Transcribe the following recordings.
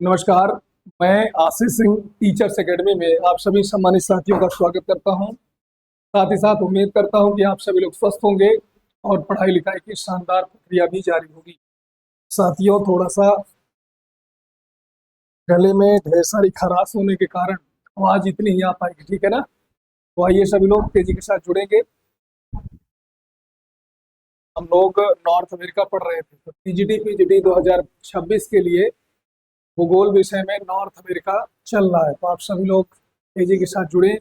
नमस्कार। मैं Ashish Singh teachers academy में आप सभी सम्मानित साथियों का स्वागत करता हूं। साथ ही साथ उम्मीद करता हूं कि आप सभी लोग स्वस्थ होंगे और पढ़ाई लिखाई की शानदार प्रक्रिया भी जारी होगी। साथियों, थोड़ा सा गले में ढेर सारी खराश होने के कारण आवाज इतनी ही आ पाएगी, ठीक है ना? तो आइए सभी लोग तेजी के साथ जुड़ेंगे। हम लोग नॉर्थ अमेरिका पढ़ रहे थे, तो पीजीडी 2026 के लिए भूगोल विषय में नॉर्थ अमेरिका चल रहा है। तो आप सभी लोग तेजी के साथ जुड़े।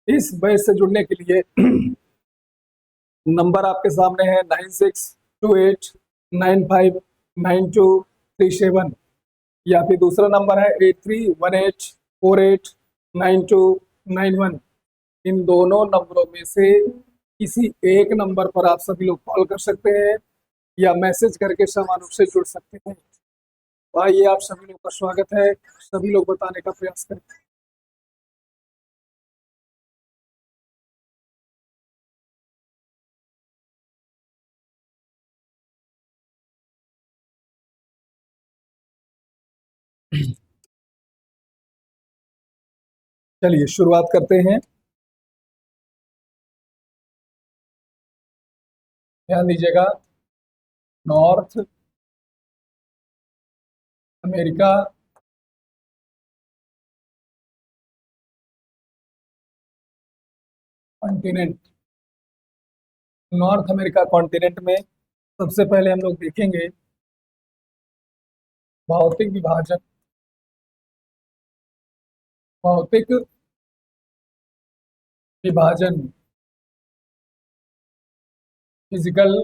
इस बैच से जुड़ने के लिए नंबर आपके सामने है 9628959237, या फिर दूसरा नंबर है 8318489291। इन दोनों नंबरों में से किसी एक नंबर पर आप सभी लोग कॉल कर सकते हैं या मैसेज करके समान रूप से जुड़ सकते हैं। तो आइए, आप सभी लोग का स्वागत है। सभी लोग बताने का प्रयास करें। चलिए शुरुआत करते हैं। ध्यान दीजिएगा, north America continent. North America continent में सबसे पहले हम लोग देखेंगे भौतिक विभाजन। भौतिक विभाजन, फिजिकल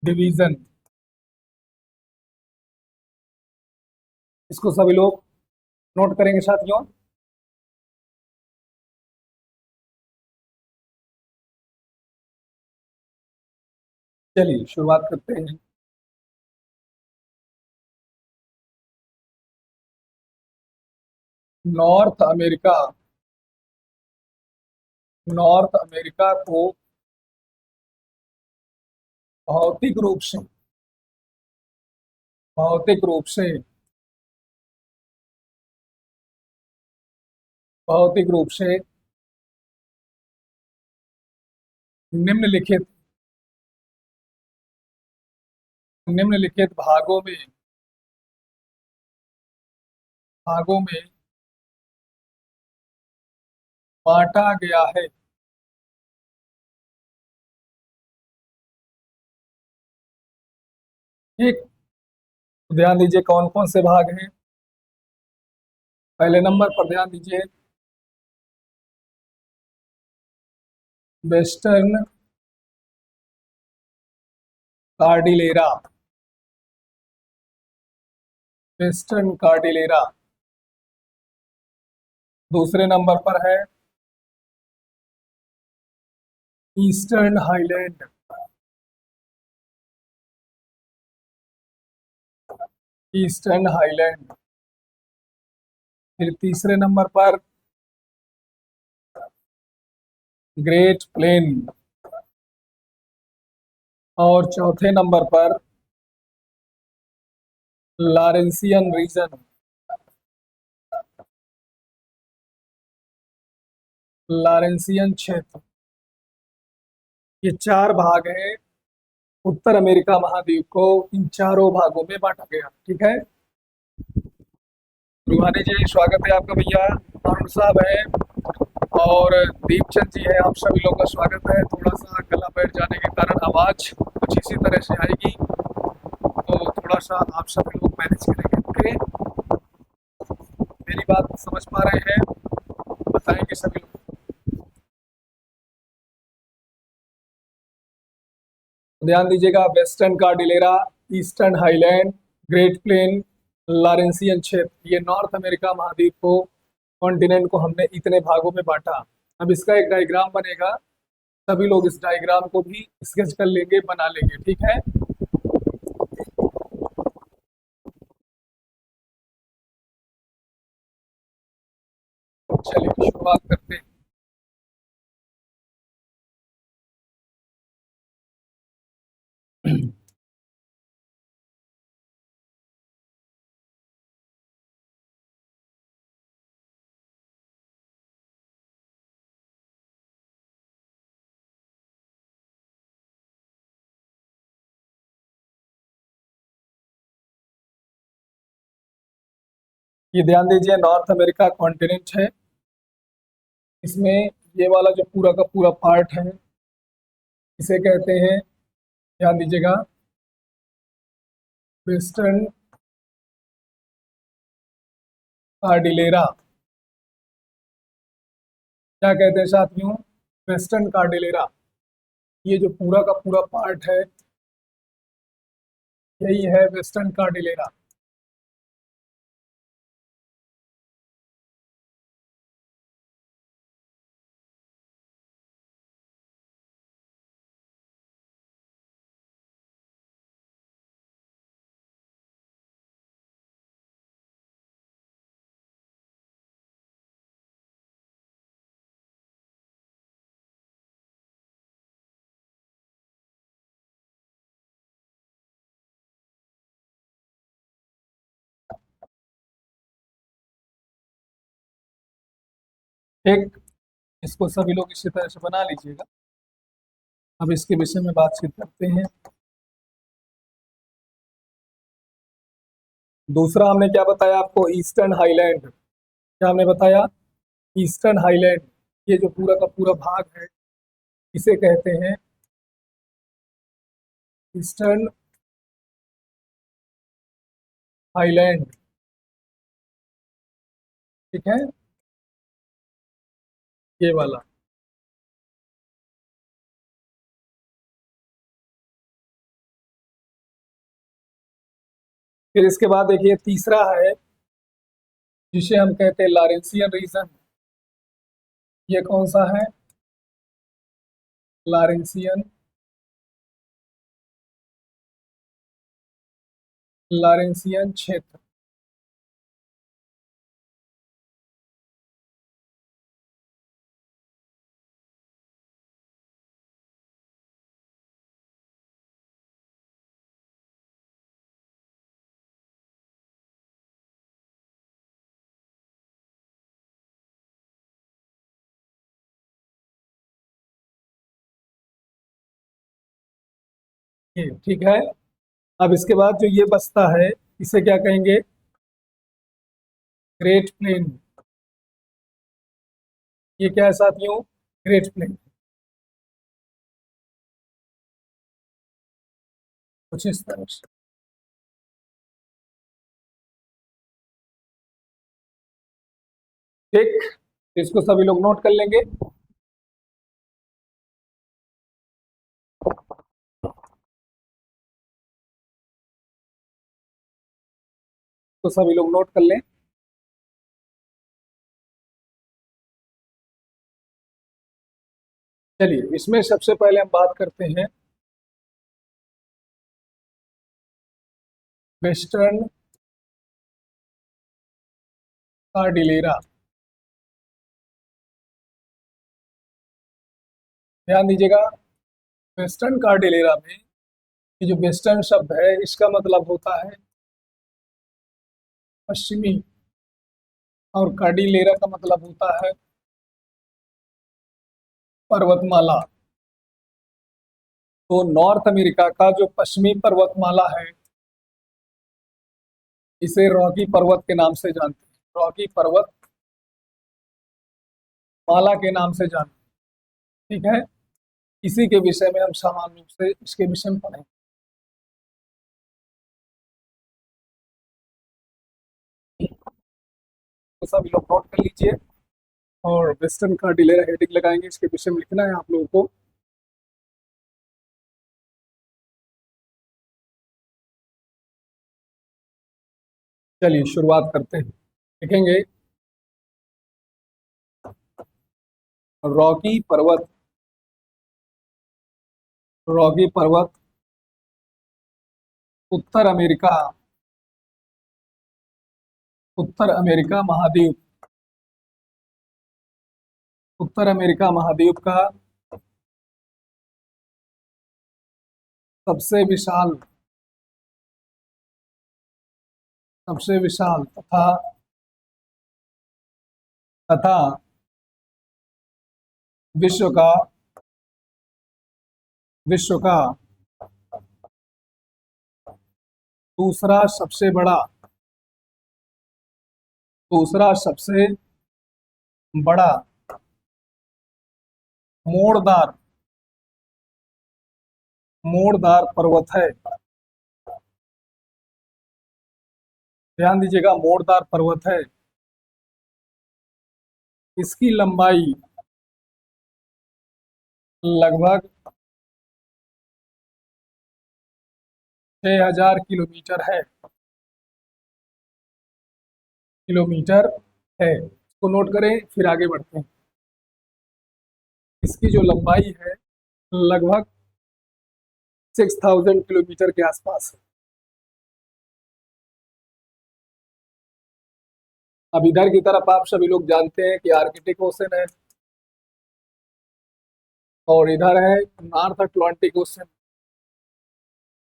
डिवीजन। इसको सभी लोग नोट करेंगे साथियों। चलिए शुरुआत करते हैं। नॉर्थ अमेरिका, नॉर्थ अमेरिका को भौतिक रूप से, भौतिक रूप से, भौतिक रूप से निम्नलिखित निम्नलिखित भागों में बांटा गया है। ठीक, तो ध्यान दीजिए कौन कौन से भाग हैं। पहले नंबर पर ध्यान दीजिए, वेस्टर्न कार्डिलेरा। Western Cordillera. दूसरे नंबर पर है ईस्टर्न हाईलैंड। Eastern highland. फिर तीसरे नंबर पर ग्रेट प्लेन। और चौथे नंबर पर लॉरेंसियन रीजन। लॉरेंसियन क्षेत्र। ये चार भाग हैं। उत्तर अमेरिका महाद्वीप को इन चारों भागों में बांटा गया। ठीक है, रूहानी जी स्वागत है आपका। भैया अरुण साहब है और दीपचंद जी है। आप सभी लोगों का स्वागत है। थोड़ा सा गला बैठ जाने के कारण आवाज कुछ इसी तरह से आएगी, तो थोड़ा सा आप सभी लोग मैनेज करेंगे। ओके, मेरी बात समझ पा रहे हैं? बताएंगे सभी लोग। ध्यान दीजिएगा, western cordillera, eastern highland, great plain, Laurentian क्षेत्र, ये नॉर्थ अमेरिका महाद्वीप को, कॉन्टिनेंट को हमने इतने भागों में बांटा। अब इसका एक डायग्राम बनेगा, सभी लोग इस डायग्राम को भी स्केच कर लेंगे, बना लेंगे। ठीक है, चलिए शुरुआत करते हैं। ये ध्यान दीजिए, नॉर्थ अमेरिका कॉन्टिनेंट है। इसमें ये वाला जो पूरा का पूरा पार्ट है, इसे कहते हैं, ध्यान दीजिएगा, वेस्टर्न कार्डिलेरा। क्या कहते हैं साथियों? Western Cordillera. ये जो पूरा का पूरा पार्ट है, यही है वेस्टर्न कार्डिलेरा। ठीक, इसको सभी लोग इसी तरह से बना लीजिएगा। अब इसके विषय में बातचीत करते हैं। दूसरा हमने क्या बताया आपको? Eastern highland. क्या हमने बताया? Eastern highland. ये जो पूरा का पूरा भाग है, इसे कहते हैं ईस्टर्न हाईलैंड। ठीक है, ये वाला। फिर इसके बाद देखिए तीसरा है, जिसे हम कहते हैं लॉरेंसियन रीजन। ये कौन सा है? लॉरेंसियन, लॉरेंसियन क्षेत्र। ये ठीक है। अब इसके बाद जो ये बचता है, इसे क्या कहेंगे? Great plain. ये क्या है साथियों? Great plain. कुछ इस तरह से। ठीक, इसको सभी लोग नोट कर लेंगे। तो सभी लोग नोट कर लें। चलिए, इसमें सबसे पहले हम बात करते हैं वेस्टर्न कार्डिलेरा। ध्यान दीजिएगा, वेस्टर्न कार्डिलेरा में ये जो वेस्टर्न शब्द है, इसका मतलब होता है पश्चिमी, और कार्डिलेरा का मतलब होता है पर्वतमाला। तो नॉर्थ अमेरिका का जो पश्चिमी पर्वतमाला है, इसे रॉकी पर्वत के नाम से जानते हैं। रॉकी पर्वत माला के नाम से जानते हैं। ठीक है, इसी के विषय में हम सामान्य रूप से इसके विषय में पढ़ेंगे। तो सभी लोग नोट कर लीजिए, और वेस्टर्न कार्डिलेरा हेडिंग लगाएंगे, इसके विषय में लिखना है आप लोगों को। चलिए शुरुआत करते हैं। लिखेंगे रॉकी पर्वत। रॉकी पर्वत उत्तर अमेरिका, उत्तर अमेरिका महाद्वीप, उत्तर अमेरिका महाद्वीप का सबसे विशाल, सबसे विशाल तथा तथा विश्व का, विश्व का दूसरा सबसे बड़ा दूसरा सबसे बड़ा मोड़दार मोड़दार पर्वत है। ध्यान दीजिएगा, मोड़दार पर्वत है। इसकी लंबाई लगभग 6000 किलोमीटर है। किलोमीटर है, इसको नोट करें, फिर आगे बढ़ते हैं। इसकी जो लंबाई है लगभग 6000 किलोमीटर के आसपास है। अब इधर की तरफ आप सभी लोग जानते हैं कि आर्कटिक ओशन है, और इधर है नॉर्थ अटलांटिक ओशन,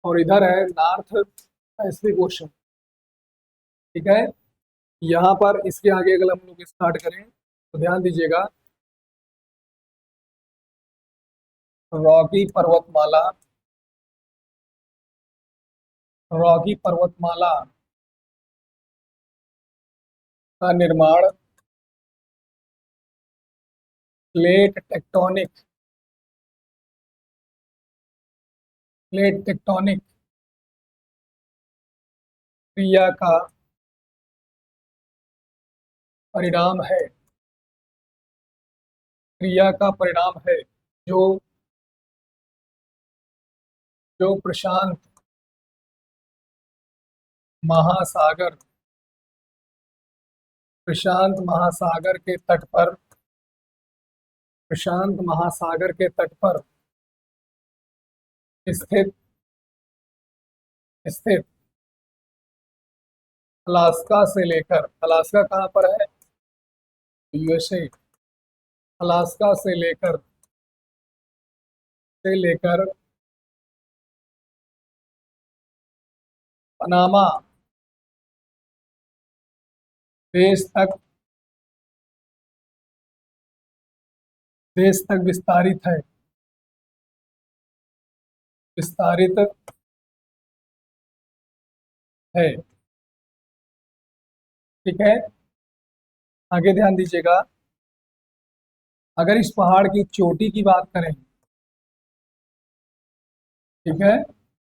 और इधर है नॉर्थ पैसिफिक ओशन। ठीक है, यहाँ पर इसके आगे अगर हम लोग स्टार्ट करें तो ध्यान दीजिएगा, रॉकी पर्वतमाला, रॉकी पर्वतमाला का निर्माण प्लेट टेक्टोनिक क्रिया का परिणाम है। क्रिया का परिणाम है, जो जो महासागर प्रशांत महासागर के तट पर प्रशांत महासागर के तट पर स्थित स्थित अलास्का से लेकर, अलास्का कहाँ पर है? यूएसए। अलास्का से लेकर पनामा देश तक विस्तारित है। विस्तारित है। ठीक है, आगे ध्यान दीजिएगा, अगर इस पहाड़ की चोटी की बात करें, ठीक है,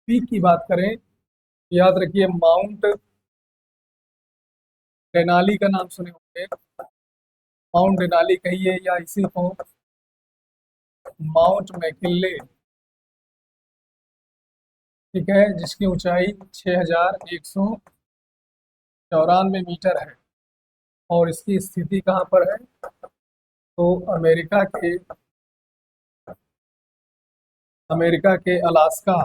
पीक की बात करें, याद रखिए माउंट डेनाली का नाम सुने होंगे। माउंट डेनाली कहिए या इसी को माउंट मैकिनले, ठीक है, जिसकी ऊंचाई 6194 मीटर है, और इसकी स्थिति कहाँ पर है? तो अमेरिका के अलास्का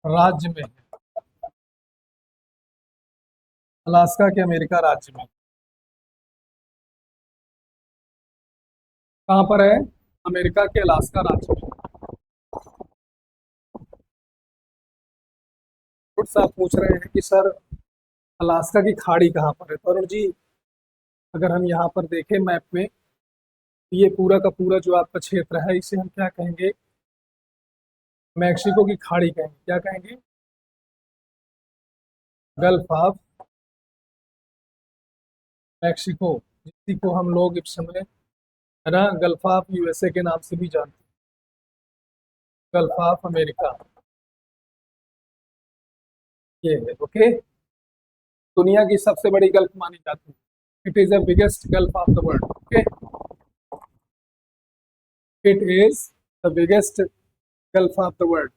राज्य में है। अलास्का के अमेरिका राज्य में कहाँ पर है? अमेरिका के अलास्का राज्य में। कुछ साहब पूछ रहे हैं कि सर अलास्का की खाड़ी कहाँ पर है? तो अरुण जी, अगर हम यहाँ पर देखें मैप में, ये पूरा का पूरा जो आपका क्षेत्र है, इसे हम क्या कहेंगे? मैक्सिको की खाड़ी कहेंगे। क्या कहेंगे? गल्फ ऑफ मैक्सिको, जिसको हम लोग इस समय, है ना, गल्फ ऑफ यूएसए के नाम से भी जानते हैं, गल्फ ऑफ अमेरिका, ये है। ओके, दुनिया की सबसे बड़ी गल्फ मानी जाती है। It is the biggest gulf of the world. Okay, it is the biggest gulf of the world.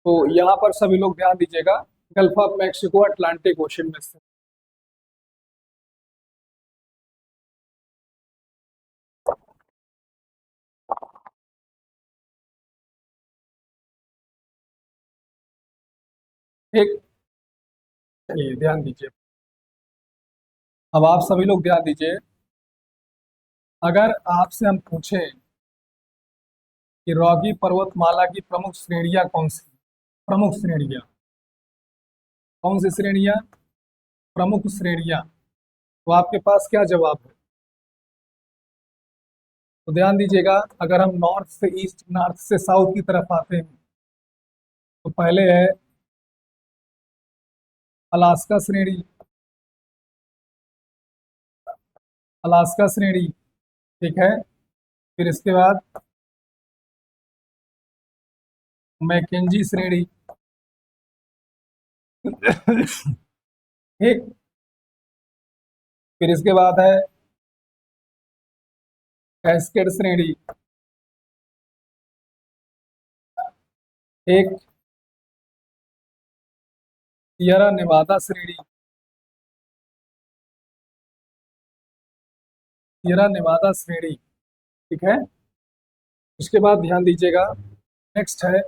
तो यहाँ पर सभी लोग ध्यान दीजिएगा, gulf of Mexico Atlantic ocean में से। ठीक, चलिए ध्यान दीजिए। अब आप सभी लोग ध्यान दीजिए, अगर आपसे हम पूछें कि रॉकी पर्वतमाला की प्रमुख श्रेणियां कौन सी? प्रमुख श्रेणियां कौन सी श्रेणियां? प्रमुख श्रेणियां, तो आपके पास क्या जवाब है? तो ध्यान दीजिएगा, अगर हम नॉर्थ से ईस्ट, नॉर्थ से साउथ की तरफ आते हैं, तो पहले है अलास्का श्रेणी, अलास्का श्रेणी, ठीक है। फिर इसके बाद मैकेंजी श्रेणी, ठीक। फिर इसके बाद है कैस्केड श्रेणी, एक सियरा नेवादा श्रेणी, सियरा नेवादा श्रेणी, ठीक है। उसके बाद ध्यान दीजिएगा, नेक्स्ट है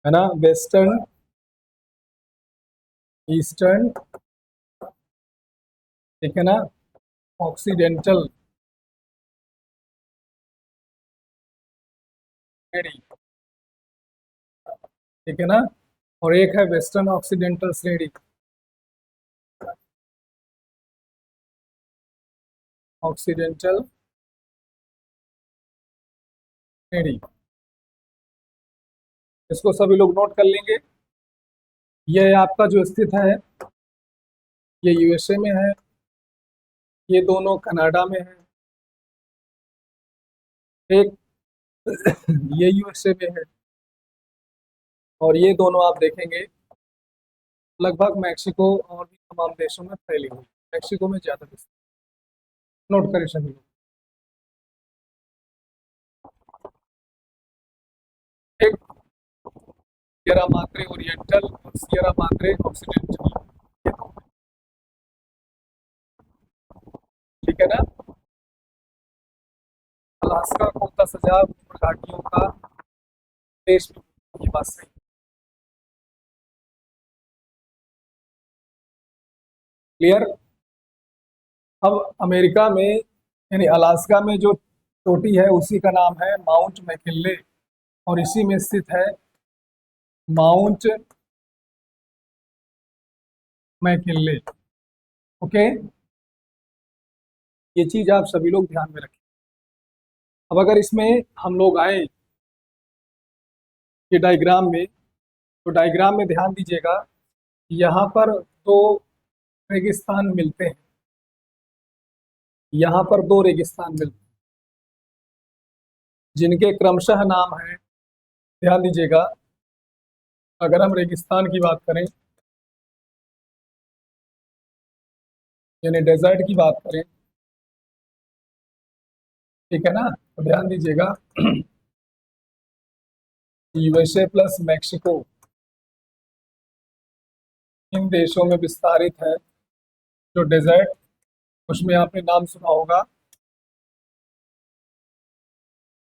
ना, वेस्टर्न, ईस्टर्न, ठीक है ना, ऑक्सीडेंटल श्रेणी, ठीक है ना। और एक है वेस्टर्न ऑक्सीडेंटल श्रेणी, ऑक्सीडेंटल श्रेणी, इसको सभी लोग नोट कर लेंगे। ये आपका जो स्थित है, ये यूएसए में है, ये दोनों कनाडा में है, एक ये यूएसए में है, और ये दोनों आप देखेंगे लगभग मैक्सिको और भी तमाम देशों में फैली हुई, मैक्सिको में ज्यादा दिखती है। नोट करें सभी लोग, एक सियरा मात्रे ओरिएंटल और सियरा मात्रे ऑक्सीडेंटल, ठीक है ना। अलास्का को 10,000 घाटियों का देश, ये बात सही। क्लियर। अब अमेरिका में यानी अलास्का में जो चोटी है उसी का नाम है माउंट मैकिनले, और इसी में स्थित है माउंट मैकिनले। ओके, ये चीज आप सभी लोग ध्यान में रखें। अब अगर इसमें हम लोग आए ये डायग्राम में, तो डायग्राम में ध्यान दीजिएगा, यहाँ पर दो रेगिस्तान मिलते हैं, यहाँ पर दो रेगिस्तान मिलते हैं, जिनके क्रमशः नाम है, ध्यान दीजिएगा, अगर हम रेगिस्तान की बात करें यानी डेजर्ट की बात करें, ठीक है ना, तो ध्यान दीजिएगा, यूएसए प्लस मैक्सिको, इन देशों में विस्तारित है जो डेजर्ट, उसमें आपने नाम सुना होगा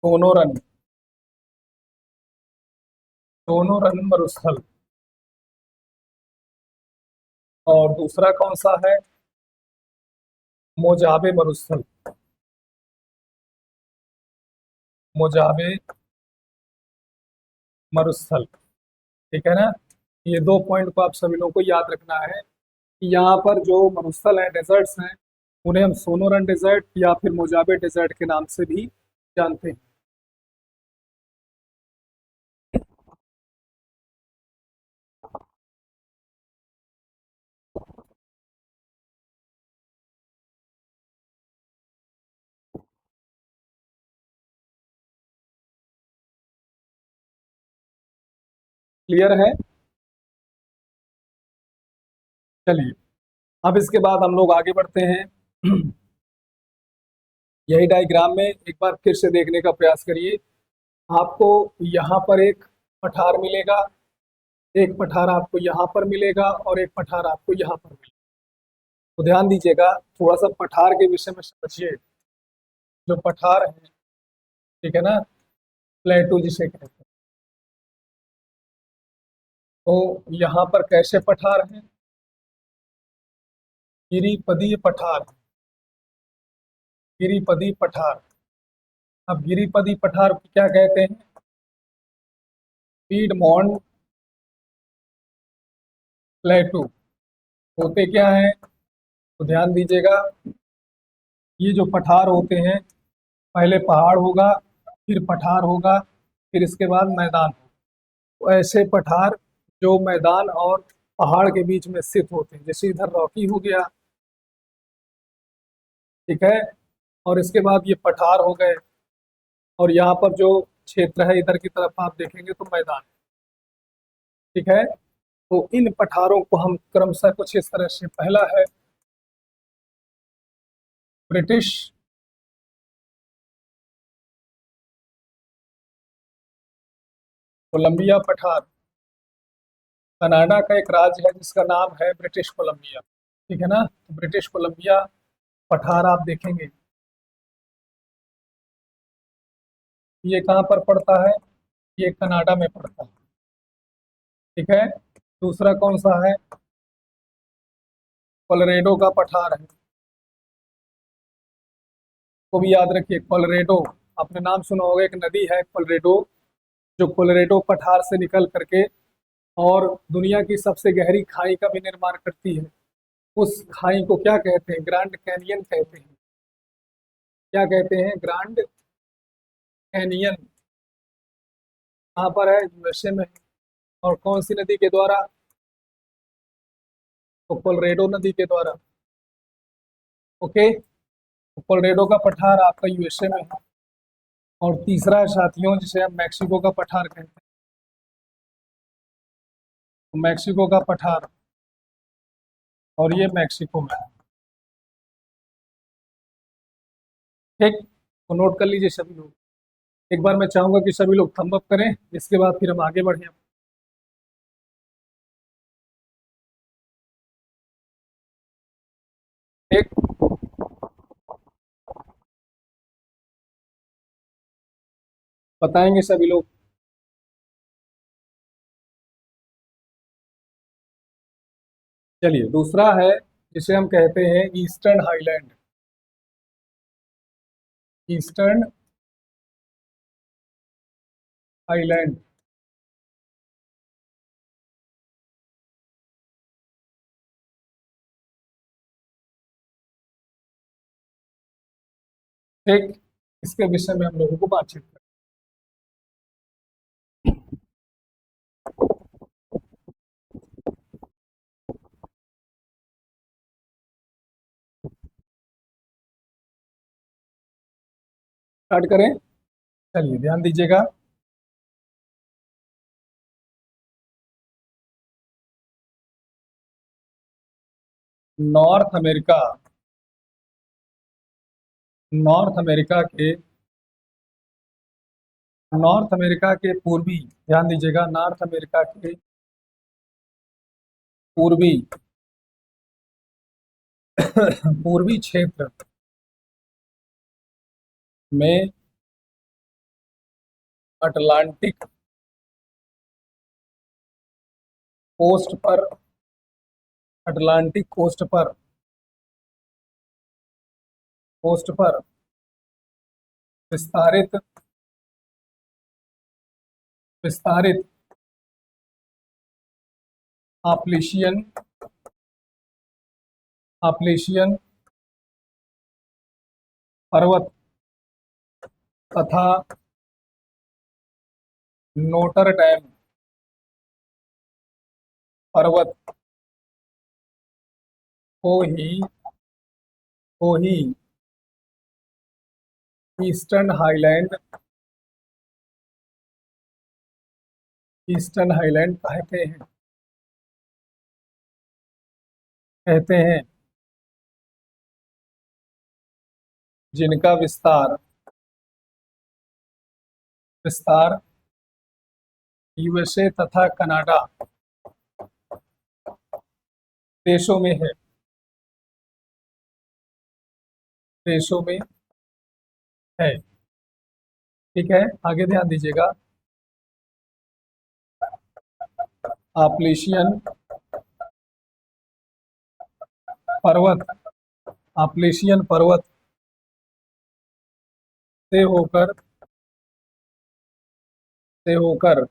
सोनोरन, सोनोरन मरुस्थल। और दूसरा कौन सा है, मोजाबे मरुस्थल, मोजाबे मरुस्थल, ठीक है ना। ये दो पॉइंट को आप सभी लोगों को याद रखना है कि यहाँ पर जो मरुस्थल हैं, डेजर्ट्स हैं, उन्हें हम सोनोरन डेजर्ट या फिर मोजाबे डेजर्ट के नाम से भी जानते हैं। क्लियर है। चलिए, अब इसके बाद हम लोग आगे बढ़ते हैं। यही डायग्राम में एक बार फिर से देखने का प्रयास करिए। आपको यहाँ पर एक पठार मिलेगा, एक पठार आपको यहाँ पर मिलेगा, और एक पठार आपको यहाँ पर मिलेगा। तो ध्यान दीजिएगा, थोड़ा सा पठार के विषय में समझिए। जो पठार है, ठीक है ना, प्लेटू जिसे कहते हैं, तो यहाँ पर कैसे पठार हैं, गिरिपदीय पठार, गिरिपदी पठार। अब गिरिपदी पठार क्या कहते हैं, पीडमोंट प्लेटू, होते क्या है, तो ध्यान दीजिएगा, ये जो पठार होते हैं, पहले पहाड़ होगा, फिर पठार होगा, फिर इसके बाद मैदान होगा। तो ऐसे पठार जो मैदान और पहाड़ के बीच में स्थित होते हैं, जैसे इधर रॉकी हो गया, ठीक है, और इसके बाद ये पठार हो गए, और यहाँ पर जो क्षेत्र है इधर की तरफ आप देखेंगे तो मैदान, ठीक है। तो इन पठारों को हम क्रमशः कुछ इस तरह से, पहला है ब्रिटिश कोलंबिया पठार। कनाडा का एक राज्य है जिसका नाम है ब्रिटिश कोलंबिया, ठीक है ना। तो ब्रिटिश कोलंबिया पठार आप देखेंगे, ये कहाँ पर पड़ता है, ये कनाडा में पड़ता है, ठीक है। दूसरा कौन सा है, कोलोरेडो का पठार है, को भी याद रखिए, कोलोरेडो, आपने नाम सुना होगा, एक नदी है कोलोरेडो, जो कोलोरेडो पठार से निकल करके और दुनिया की सबसे गहरी खाई का भी निर्माण करती है। उस खाई को क्या कहते हैं, ग्रैंड कैनियन कहते हैं। क्या कहते हैं, ग्रैंड कैनियन। कहाँ पर है, यूएसए में है। और कौन सी नदी के द्वारा, तो कोलोरेडो नदी के द्वारा, ओके। तो कोलोरेडो का पठार आपका यूएसए में है। और तीसरा है साथियों, जिसे हम मैक्सिको का पठार कहते हैं, तो मैक्सिको का पठार, और ये मैक्सिको में है, ठीक। तो नोट कर लीजिए सभी लोग। एक बार मैं चाहूंगा कि सभी लोग थंब अप करें, इसके बाद फिर हम आगे बढ़ें। ठीक, बताएंगे सभी लोग। चलिए, दूसरा है जिसे हम कहते हैं ईस्टर्न हाईलैंड। ईस्टर्न हाईलैंड, ठीक। इसके विषय में हम लोगों को बातचीत करें। स्टार्ट करें, चलिए ध्यान दीजिएगा। नॉर्थ अमेरिका, नॉर्थ अमेरिका के, नॉर्थ अमेरिका के पूर्वी, ध्यान दीजिएगा, नॉर्थ अमेरिका के पूर्वी पूर्वी क्षेत्र में अटलांटिक कोस्ट पर, अटलांटिक कोस्ट पर विस्तारित, विस्तारित आपलेशियन, आपलेशियन पर्वत तथा नोटर डैम पर्वत को ही, को ही ईस्टर्न हाईलैंड, ईस्टर्न हाईलैंड कहते हैं, कहते हैं, जिनका विस्तार, विस्तार यूएसए तथा कनाडा देशों में है, देशों में है, ठीक है। आगे ध्यान दीजिएगा, आपलेशियन पर्वत, आपलेशियन पर्वत से होकर, से होकर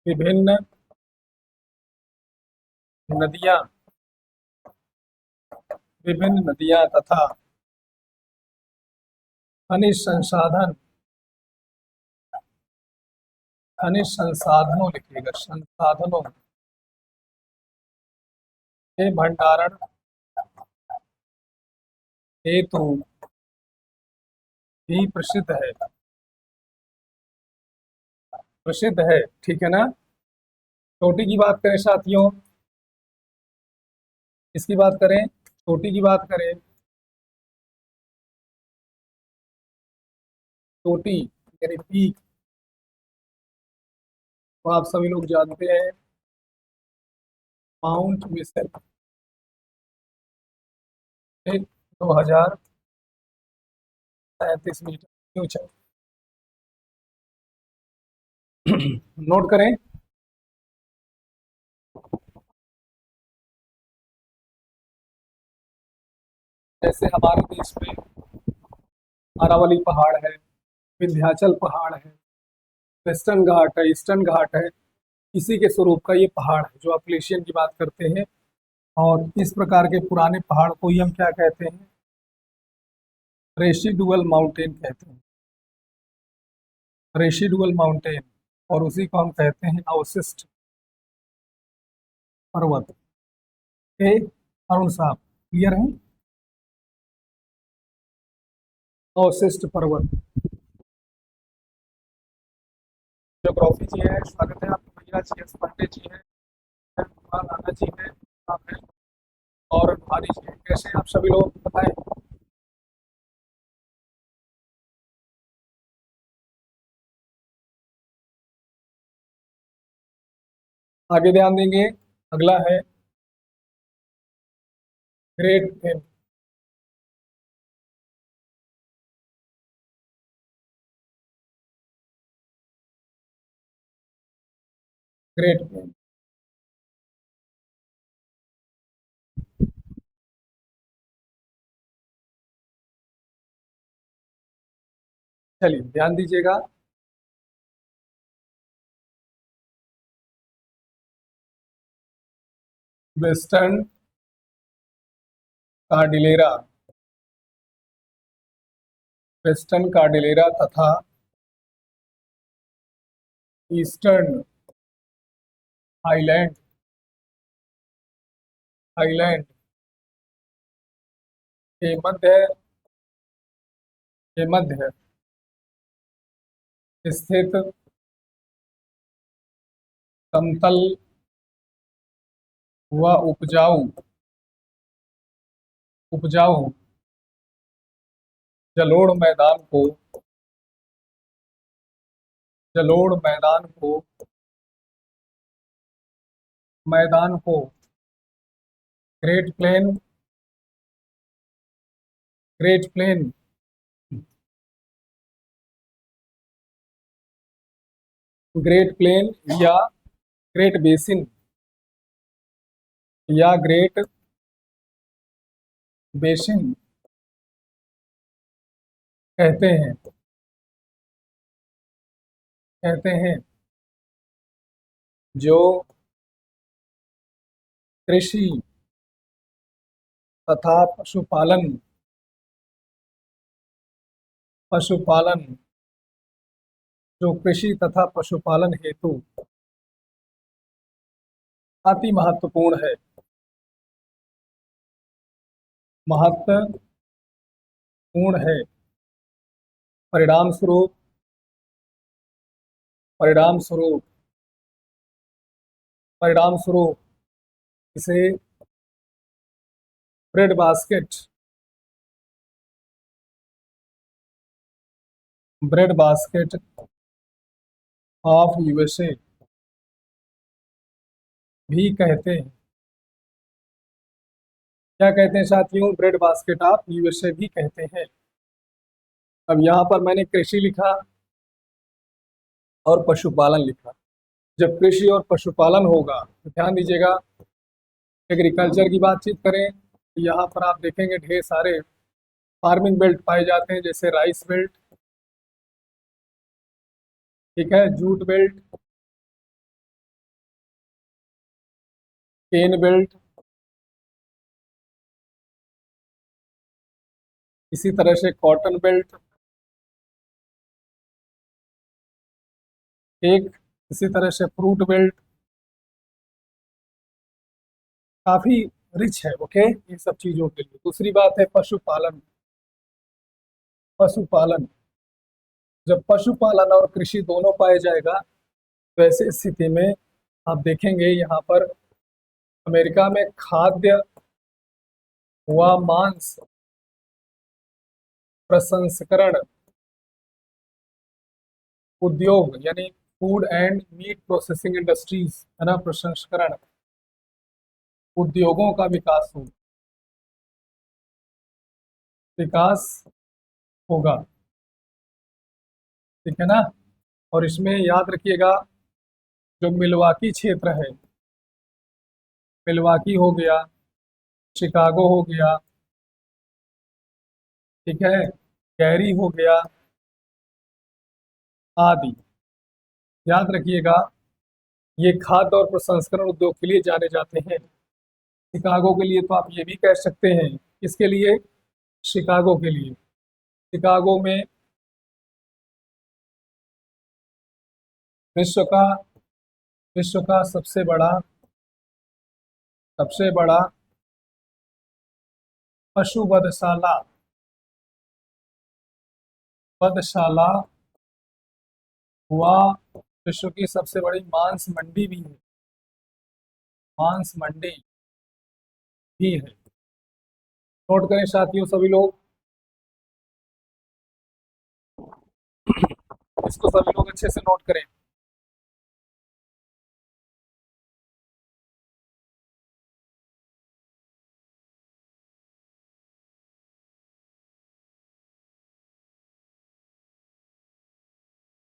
विभिन्न नदियां, विभिन्न नदियां तथा खनिज संसाधन, खनिज संसाधनों लिखिएगा, संसाधनों के भंडारण हेतु भी प्रसिद्ध है, प्रसिद्ध है, ठीक है ना। चोटी की बात करें साथियों, इसकी बात करें, चोटी की बात करें, चोटी यानी पीक, तो आप सभी लोग जानते हैं माउंट विसल, 2037 मीटर की ऊंचाई। नोट करें, जैसे हमारे देश में अरावली पहाड़ है, विंध्याचल पहाड़ है, वेस्टर्न घाट है, ईस्टर्न घाट है, इसी के स्वरूप का ये पहाड़ है जो अपलेशियन की बात करते हैं। और इस प्रकार के पुराने पहाड़ को ही हम क्या कहते हैं, रेसिडुअल माउंटेन कहते हैं, रेसिडुअल माउंटेन। और उसी को हम कहते हैं अवशिष्ट पर्वत। ए अरुण साहब क्लियर है, अवशिष्ट पर्वत। ज्योग्राफी जी है, स्वागत है आपका भैया, जी एस पांडे जी है, राणा जी है, आप हैं, और भारी जी है। कैसे हैं आप सभी लोग बताएं। आगे ध्यान देंगे, अगला है ग्रेट प्लेन। ग्रेट प्लेन, चलिए ध्यान दीजिएगा। वेस्टर्न कार्डिलेरा, वेस्टर्न कार्डिलेरा तथा ईस्टर्न हाईलैंड, हाईलैंड के मध्य, के मध्य स्थित समतल व उपजाऊ, उपजाऊ जलोढ़ मैदान को, जलोढ़ मैदान को, मैदान को great plain, great plain, great plain या ग्रेट बेसिन या ग्रेट बेसिन कहते हैं, कहते हैं, जो कृषि तथा पशुपालन, पशुपालन, जो कृषि तथा पशुपालन हेतु अति महत्वपूर्ण है, महत्वपूर्ण है। परिणाम स्वरूप, परिणाम स्वरूप, परिणाम स्वरूप इसे bread basket, bread basket of USA भी कहते हैं। क्या कहते हैं साथियों, ब्रेड बास्केट ऑफ यूएसए भी कहते हैं। अब यहाँ पर मैंने कृषि लिखा और पशुपालन लिखा। जब कृषि और पशुपालन होगा तो ध्यान दीजिएगा, एग्रीकल्चर की बातचीत करें तो यहाँ पर आप देखेंगे ढेर सारे फार्मिंग बेल्ट पाए जाते हैं, जैसे राइस बेल्ट, ठीक है, जूट बेल्ट, केन बेल्ट, इसी तरह से कॉटन बेल्ट, एक इसी तरह से फ्रूट बेल्ट, काफी रिच है। ओके, इन सब चीजों के लिए। दूसरी बात है पशुपालन। पशुपालन, जब पशुपालन और कृषि दोनों पाए जाएगा तो ऐसी स्थिति में आप देखेंगे यहाँ पर अमेरिका में खाद्य व मांस प्रसंस्करण उद्योग, यानी food and meat processing industries है ना, प्रसंस्करण उद्योगों का विकास होगा। ठीक है ना। और इसमें याद रखिएगा, जो मिलवाकी क्षेत्र है, मिलवाकी हो गया, शिकागो हो गया, ठीक है, कैरी हो गया आदि, याद रखिएगा, ये खाद्य और प्रसंस्करण उद्योग के लिए जाने जाते हैं। शिकागो के लिए तो आप ये भी कह सकते हैं, किसके लिए? शिकागो के लिए। शिकागो में विश्व का विश्व का सबसे बड़ा पशु वधशाला हुआ, विश्व की सबसे बड़ी मांस मंडी भी है, मांस मंडी भी है। नोट करें साथियों सभी लोग, इसको सभी लोग अच्छे से नोट करें।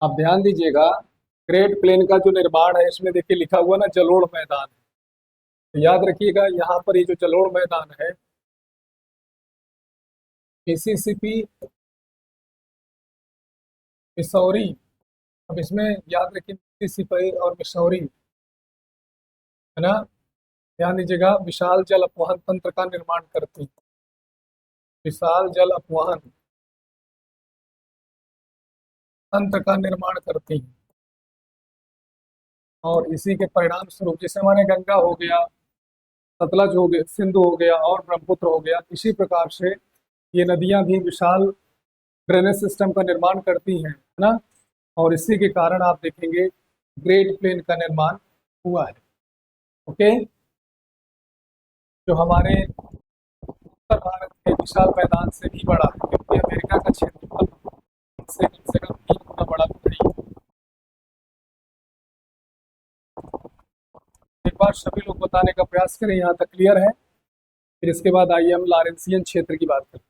आप ध्यान दीजिएगा, ग्रेट प्लेन का जो निर्माण है, इसमें देखिए लिखा हुआ ना जलोढ़ मैदान। तो याद रखिएगा, यहाँ पर ये जो जलोढ़ मैदान है, मिसिसिपी, मिसौरी। अब इसमें याद रखिए, मिसिसिपी और मिसौरी, है ना। ध्यान दीजिएगा, विशाल जल अपवहन तंत्र का निर्माण करती है, विशाल जल अपवहन तंत्र का निर्माण करती है। और इसी के परिणाम स्वरूप, जैसे हमारे गंगा हो गया, सतलज हो गया, सिंधु हो गया और ब्रह्मपुत्र हो गया, इसी प्रकार से ये नदियां भी विशाल ड्रेनेज सिस्टम का निर्माण करती हैं, है ना। और इसी के कारण आप देखेंगे ग्रेट प्लेन का निर्माण हुआ है। ओके, जो हमारे उत्तर भारत के विशाल मैदान से भी बड़ा है, क्योंकि अमेरिका का क्षेत्रफल से कम से कम 3 गुना बड़ा तो नहीं। एक बार सभी लोग बताने का प्रयास करें, यहाँ तक क्लियर है? फिर इसके बाद आइए हम लॉरेंसियन क्षेत्र की बात करते हैं।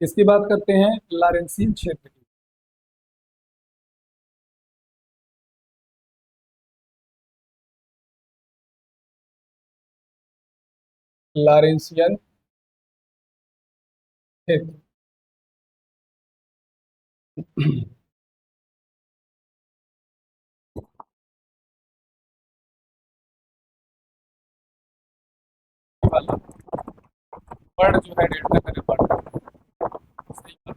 इसकी बात करते हैं लॉरेंसियन क्षेत्र की। लॉरेंसियन क्षेत्र वाला वर्ड जो है डेल्टा का निर्माण करता है। सही बात।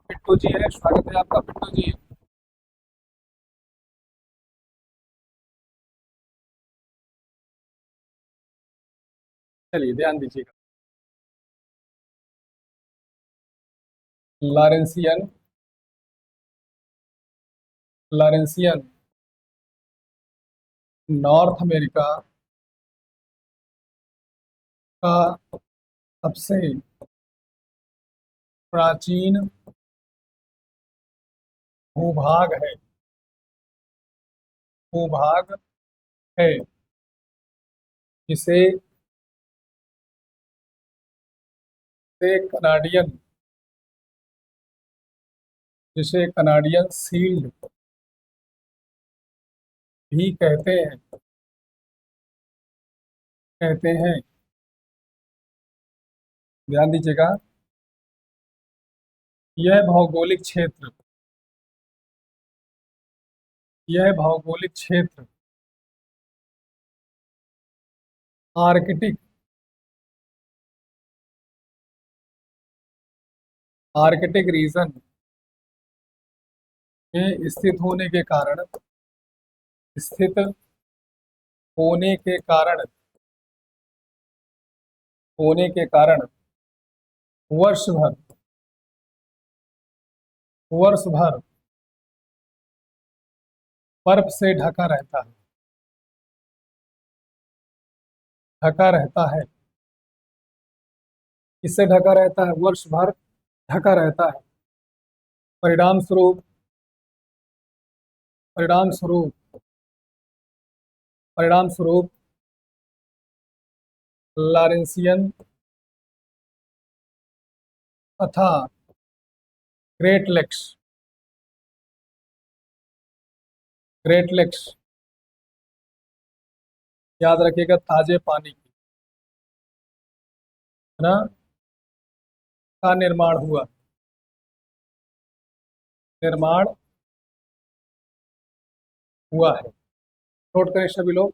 पिट्टू जी है, स्वागत है आपका पिट्टू जी। चलिए ध्यान दीजिएगा, लॉरेंसियन लॉरेंसियन नॉर्थ अमेरिका का सबसे प्राचीन भूभाग है, भूभाग है, जिसे से कनाडियन जिसे कनाडियन सील्ड भी कहते हैं। ध्यान दीजिएगा, यह भौगोलिक क्षेत्र यह भौगोलिक क्षेत्र आर्कटिक आर्कटिक रीजन में स्थित होने के कारण वर्ष भर वर्ष भर बर्फ से ढका रहता है। इससे ढका रहता है, वर्ष भर ढका रहता है। परिणाम स्वरूप परिणाम स्वरूप परिणाम स्वरूप लॉरेंसियन तथा ग्रेट लेक्स ग्रेट लेक्स याद रखिएगा, ताजे पानी की, है ना, का निर्माण हुआ है। नोट करें सभी लोग,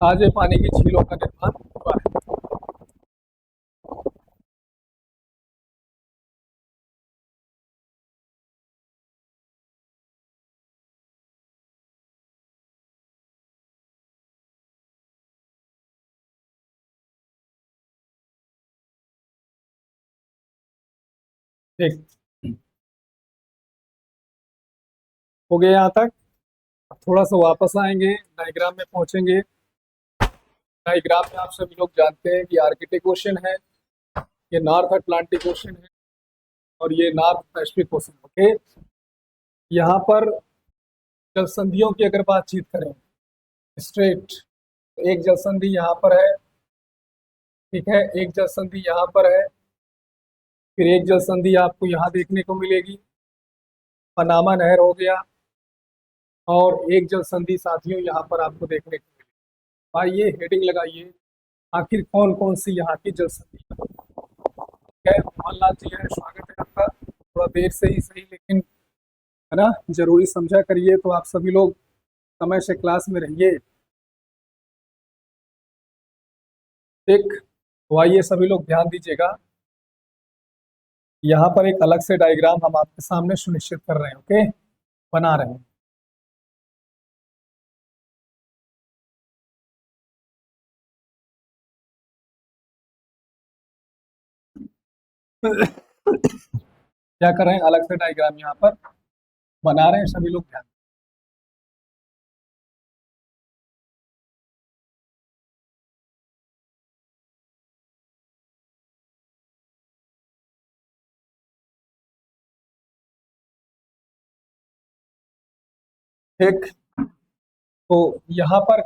ताजे पानी की झीलों का निर्माण हुआ है। ठीक, हो गया यहाँ तक। अब थोड़ा सा वापस आएंगे, डायग्राम में पहुंचेंगे। डायग्राम में आप सभी लोग जानते हैं कि आर्कटिक ओशन है, ये नॉर्थ अटलांटिक ओशन है, और ये नॉर्थ पैसिफिक ओशन। ओके, यहाँ पर जल संधियों की अगर बातचीत करें, स्ट्रेट, तो एक जल संधि यहाँ पर है, ठीक है, एक जल संधि यहाँ पर है, फिर एक जल संधि आपको यहाँ देखने को मिलेगी, पनामा नहर हो गया, और एक जल संधि साथियों यहाँ पर आपको देखने को मिलेगी। आइए हेडिंग लगाइए, आखिर कौन कौन सी यहाँ की जल संधि है। मोहनलाल जी है, स्वागत है आपका। थोड़ा देर से ही सही, लेकिन है ना, जरूरी समझा करिए, तो आप सभी लोग समय से क्लास में रहिए। ठीक, तो आइए सभी लोग ध्यान दीजिएगा, यहाँ पर एक अलग से डायग्राम हम आपके सामने सुनिश्चित कर रहे हैं। ओके, बना रहे हैं। क्या कर रहे हैं, अलग से डायग्राम यहाँ पर बना रहे हैं, सभी लोग ध्यान। ठीक, तो यहाँ पर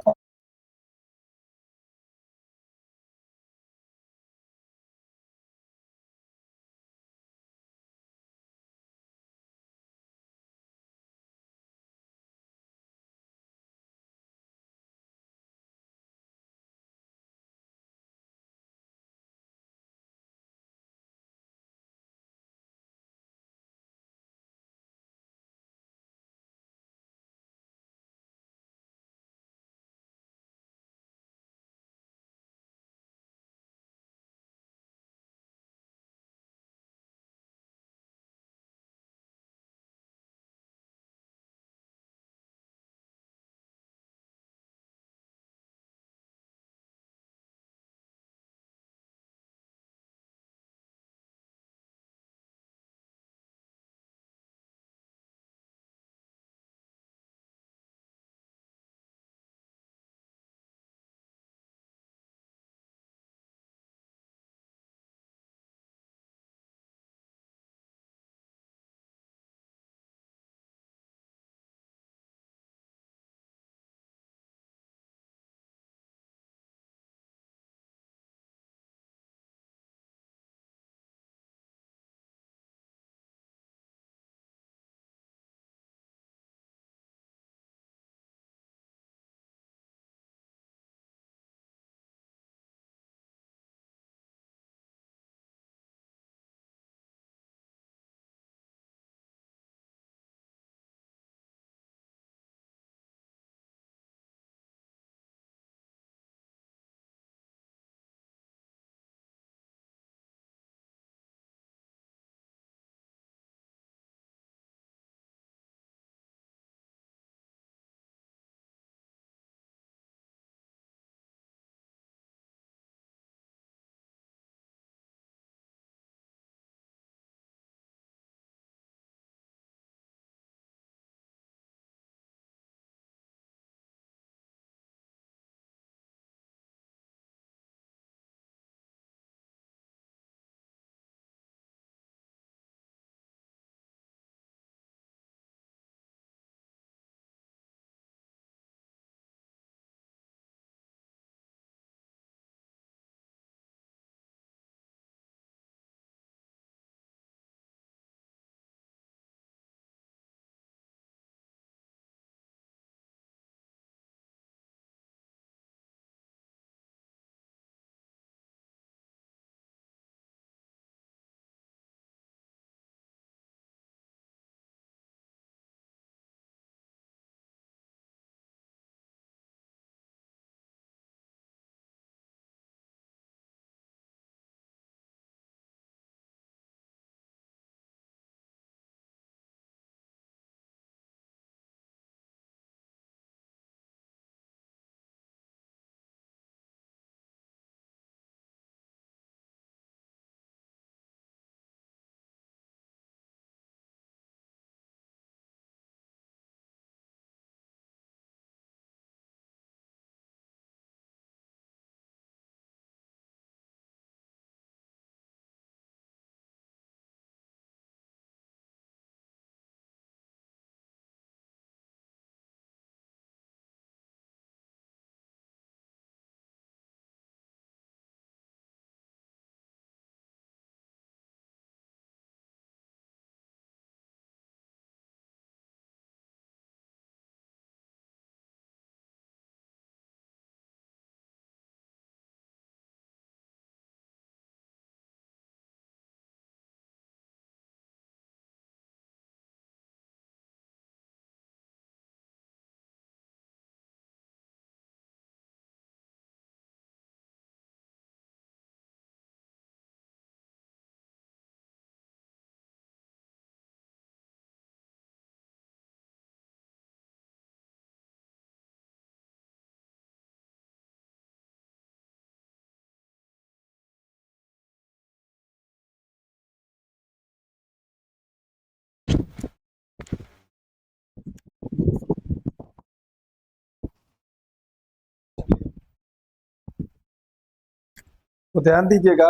तो ध्यान दीजिएगा,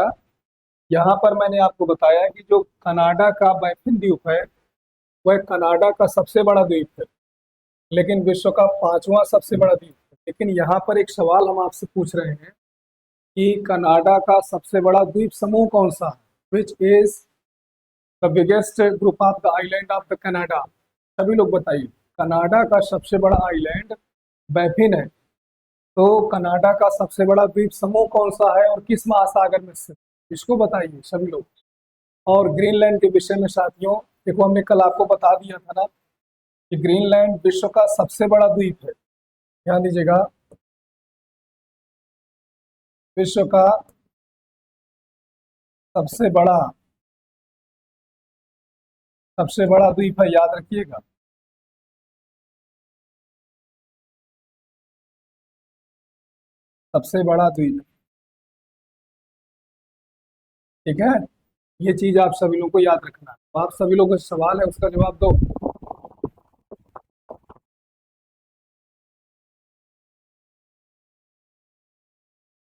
यहाँ पर मैंने आपको बताया कि जो कनाडा का बैफिन द्वीप है वह कनाडा का सबसे बड़ा द्वीप है, लेकिन विश्व का 5वां सबसे बड़ा द्वीप है। लेकिन यहाँ पर एक सवाल हम आपसे पूछ रहे हैं कि कनाडा का सबसे बड़ा द्वीप समूह कौन सा है, which is the biggest group of the island of the Canada. सभी लोग बताइए, कनाडा का सबसे बड़ा आइलैंड बैफिन है, तो कनाडा का सबसे बड़ा द्वीप समूह कौन सा है और किस महासागर में स्थित, इसको बताइए सभी लोग। और ग्रीनलैंड के विषय में साथियों, देखो हमने कल आपको बता दिया था ना कि ग्रीनलैंड विश्व का सबसे बड़ा द्वीप है। ध्यान दीजिएगा, विश्व का सबसे बड़ा द्वीप है, याद रखिएगा। सबसे बड़ा द्वीप, ठीक है। ये चीज आप सभी लोगों को याद रखना है। तो आप सभी लोगों का सवाल है, उसका जवाब दो।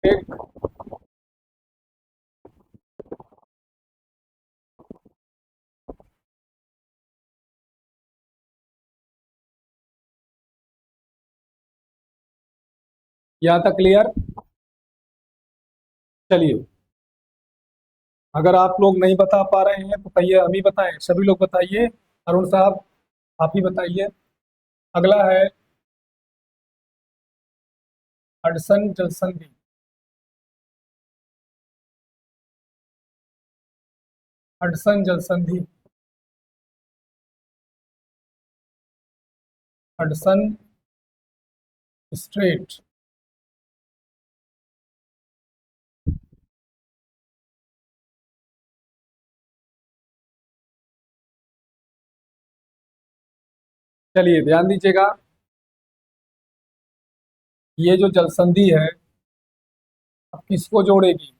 एक, यहाँ तक क्लियर? चलिए, अगर आप लोग नहीं बता पा रहे हैं तो कहिए हम ही बताएं, सभी लोग बताइए। अरुण साहब, आप ही बताइए। अगला है हडसन जल संधि। हडसन जल संधि, हडसन स्ट्रेट। चलिए ध्यान दीजिएगा, ये जो जल संधि है अब किसको जोड़ेगी,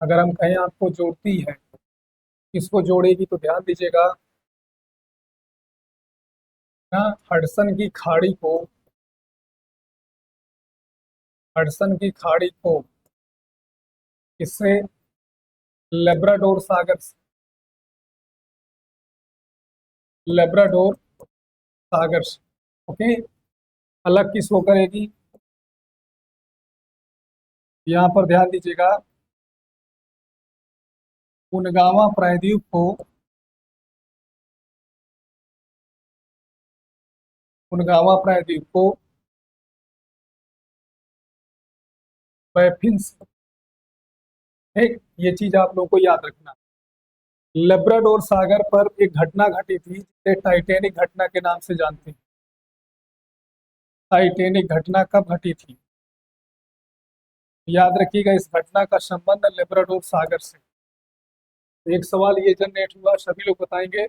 अगर हम कहें आपको जोड़ती है, किसको जोड़ेगी, तो ध्यान दीजिएगा ना, हडसन की खाड़ी को, हडसन की खाड़ी को किससे, लेब्राडोर सागर से, लेब्राडोर सागर से। ओके, अलग किसको करेगी, यहाँ पर ध्यान दीजिएगा, उनगावा प्रायद्वीप को, उनगावा प्रायद्वीप को बैफिन से। ठीक, ये चीज आप लोगों को याद रखना। लेब्राडोर सागर पर एक घटना घटी थी जिसे टाइटैनिक घटना के नाम से जानते हैं। टाइटैनिक घटना कब घटी थी, याद रखिएगा, इस घटना का संबंध लेब्राडोर सागर से। एक सवाल ये जनरेट हुआ, सभी लोग बताएंगे।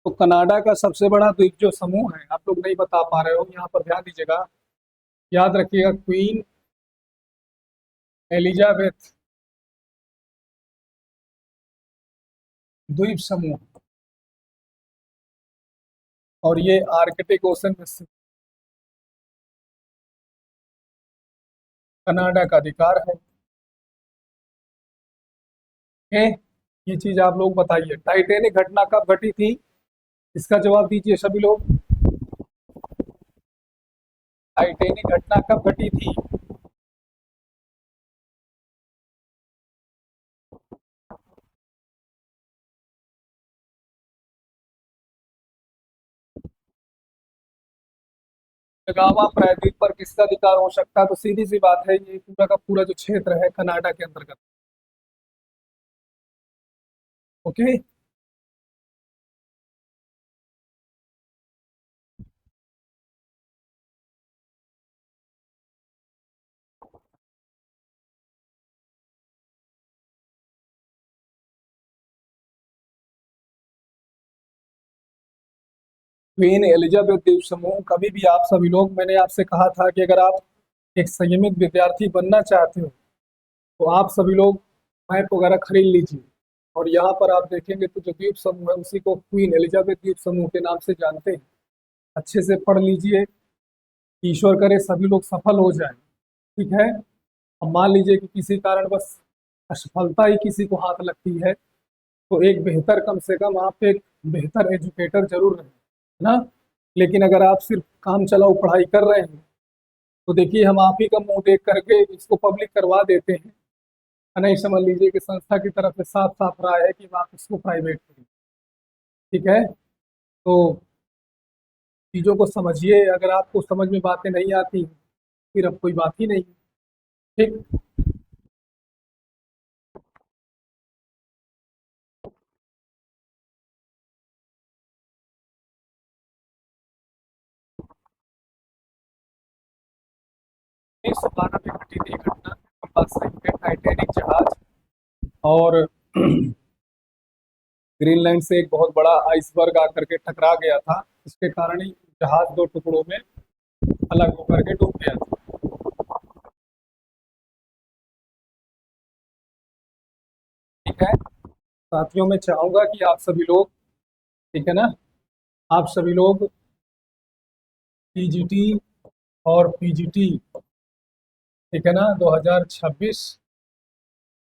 तो कनाडा का सबसे बड़ा द्वीप जो समूह है, आप लोग नहीं बता पा रहे हो, यहाँ पर ध्यान दीजिएगा, याद रखिएगा, क्वीन एलिजाबेथ द्वीप समूह, और ये आर्कटिक ओशन में स्थित कनाडा का अधिकार है। ओके, ये चीज आप लोग बताइए, टाइटैनिक घटना कब घटी थी, इसका जवाब दीजिए सभी लोग। टाइटैनिक घटना कब घटी थी, गावा प्रायद्वीप पर किसका अधिकार हो सकता है, तो सीधी सी बात है, ये पूरा का पूरा जो क्षेत्र है कनाडा के अंतर्गत। ओके, क्वीन एलिजाबेथ द्वीप समूह, कभी भी आप सभी लोग, मैंने आपसे कहा था कि अगर आप एक संयमित विद्यार्थी बनना चाहते हो तो आप सभी लोग मैप वगैरह खरीद लीजिए, और यहाँ पर आप देखेंगे तो जो द्वीप समूह है उसी को क्वीन एलिजाबेथ द्वीप समूह के नाम से जानते हैं। अच्छे से पढ़ लीजिए, ईश्वर करे सभी लोग सफल हो जाए। ठीक है। अब मान लीजिए कि किसी कारणवश असफलता ही किसी को हाथ लगती है, तो एक बेहतर, कम से कम आप एक बेहतर एजुकेटर जरूर रहें, है ना। लेकिन अगर आप सिर्फ काम चलाओ पढ़ाई कर रहे हैं, तो देखिए हम आप ही का मुंह देख करके इसको पब्लिक करवा देते हैं, है नहीं। समझ लीजिए कि संस्था की तरफ से साफ साफ राय है कि आप इसको प्राइवेट करिए। ठीक है। तो चीज़ों को समझिए, अगर आपको समझ में बातें नहीं आती फिर अब कोई बात ही नहीं। ठीक। उन्नीस सौ बारह में घटी थी घटना, बस सही है, टाइटैनिक जहाज और ग्रीनलैंड से एक बहुत बड़ा आइसबर्ग आकर के टकरा गया था, इसके कारण ही जहाज दो टुकड़ों में अलग होकर के डूब गया था। ठीक है। साथियों, मैं चाहूंगा कि आप सभी लोग, ठीक है ना, आप सभी लोग पीजीटी और पीजीटी, ठीक है ना, 2026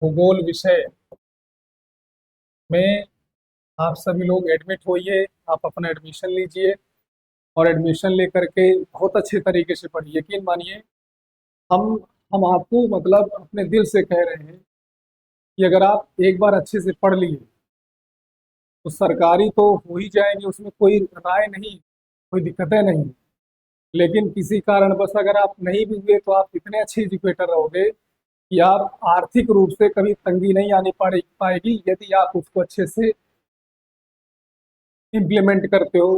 भूगोल विषय में आप सभी लोग एडमिट होइए, आप अपना एडमिशन लीजिए और एडमिशन लेकर के बहुत अच्छे तरीके से पढ़िए। यकीन मानिए, हम हम आपको मतलब अपने दिल से कह रहे हैं कि अगर आप एक बार अच्छे से पढ़ लिए तो सरकारी तो हो ही जाएंगे, उसमें कोई राय नहीं, कोई दिक्कतें नहीं। लेकिन किसी कारणवश अगर आप नहीं भी हुए तो आप इतने अच्छे एजुकेटर रहोगे कि आप आर्थिक रूप से कभी तंगी नहीं आने पाएगी, यदि आप उसको अच्छे से इम्प्लीमेंट करते हो,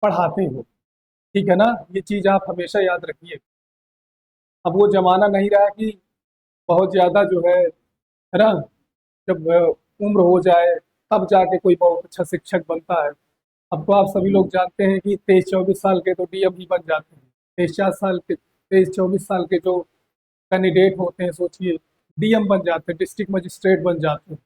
पढ़ाते हो। ठीक है ना, ये चीज़ आप हमेशा याद रखिए। अब वो जमाना नहीं रहा कि बहुत ज़्यादा जो है ना, जब उम्र हो जाए तब जाके कोई बहुत अच्छा शिक्षक बनता है। अब तो आप सभी लोग जानते हैं कि 23-24 साल के तो डीएम ही बन जाते हैं। 23-24 साल के जो कैंडिडेट होते हैं, सोचिए, डीएम बन जाते हैं, डिस्ट्रिक्ट मजिस्ट्रेट बन जाते हैं।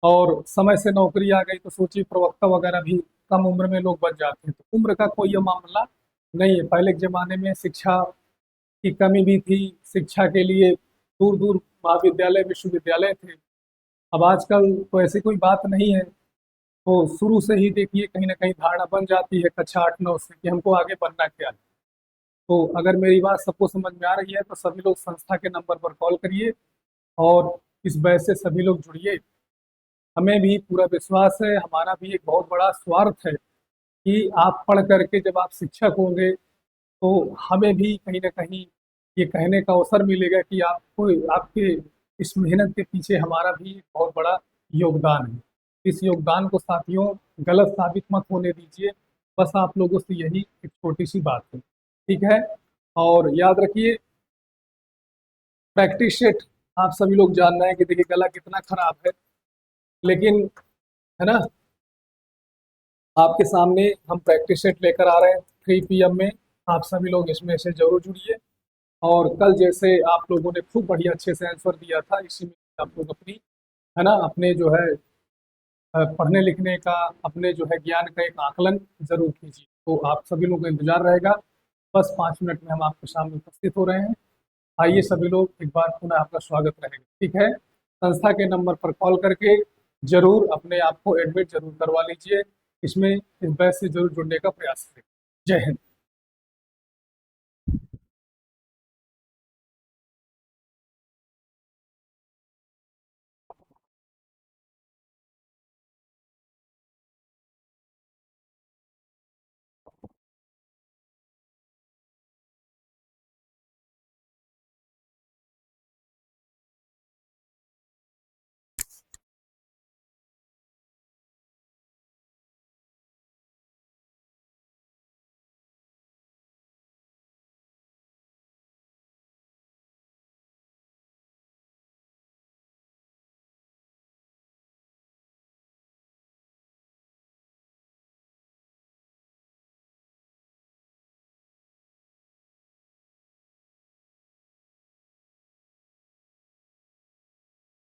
और समय से नौकरी आ गई तो सोचिए प्रवक्ता वगैरह भी कम उम्र में लोग बन जाते हैं। तो उम्र का कोई ये मामला नहीं है। पहले के ज़माने में शिक्षा की कमी भी थी, शिक्षा के लिए दूर दूर महाविद्यालय विश्वविद्यालय थे। अब आजकल तो ऐसी कोई बात नहीं है। तो शुरू से ही देखिए कहीं ना कहीं धारणा बन जाती है कक्षा 8-9 से कि हमको आगे बनना क्या है। तो अगर मेरी बात सबको समझ में आ रही है तो सभी लोग संस्था के नंबर पर कॉल करिए और इस बैच से सभी लोग जुड़िए। हमें भी पूरा विश्वास है, हमारा भी एक बहुत बड़ा स्वार्थ है कि आप पढ़ करके जब आप शिक्षक होंगे तो हमें भी कहीं ना कहीं ये कहने का अवसर मिलेगा कि आपको, आपके इस मेहनत के पीछे हमारा भी एक बहुत बड़ा योगदान है। इस योगदान को साथियों गलत साबित मत होने दीजिए। बस आप लोगों से यही एक छोटी सी बात है। ठीक है। और याद रखिए, प्रैक्टिस सेट आप सभी लोग जान रहे हैं कि देखिए गला कितना खराब है, लेकिन, है ना, आपके सामने हम प्रैक्टिस सेट लेकर आ रहे हैं 3 PM में। आप सभी लोग इसमें से जरूर जुड़िए। और कल जैसे आप लोगों ने खूब बढ़िया अच्छे से आंसर दिया था, इसी में आप लोग अपनी, है ना, अपने जो है पढ़ने लिखने का, अपने जो है ज्ञान का एक आकलन जरूर कीजिए। तो आप सभी लोगों का इंतजार रहेगा। बस 5 मिनट में हम आपके सामने उपस्थित हो रहे हैं। आइए सभी लोग, एक बार पुनः आपका स्वागत रहेगा। ठीक है। संस्था के नंबर पर कॉल करके जरूर अपने आप को एडमिट जरूर करवा लीजिए। इसमें इस बैच से जरूर जुड़ने का प्रयास करें। जय हिंद।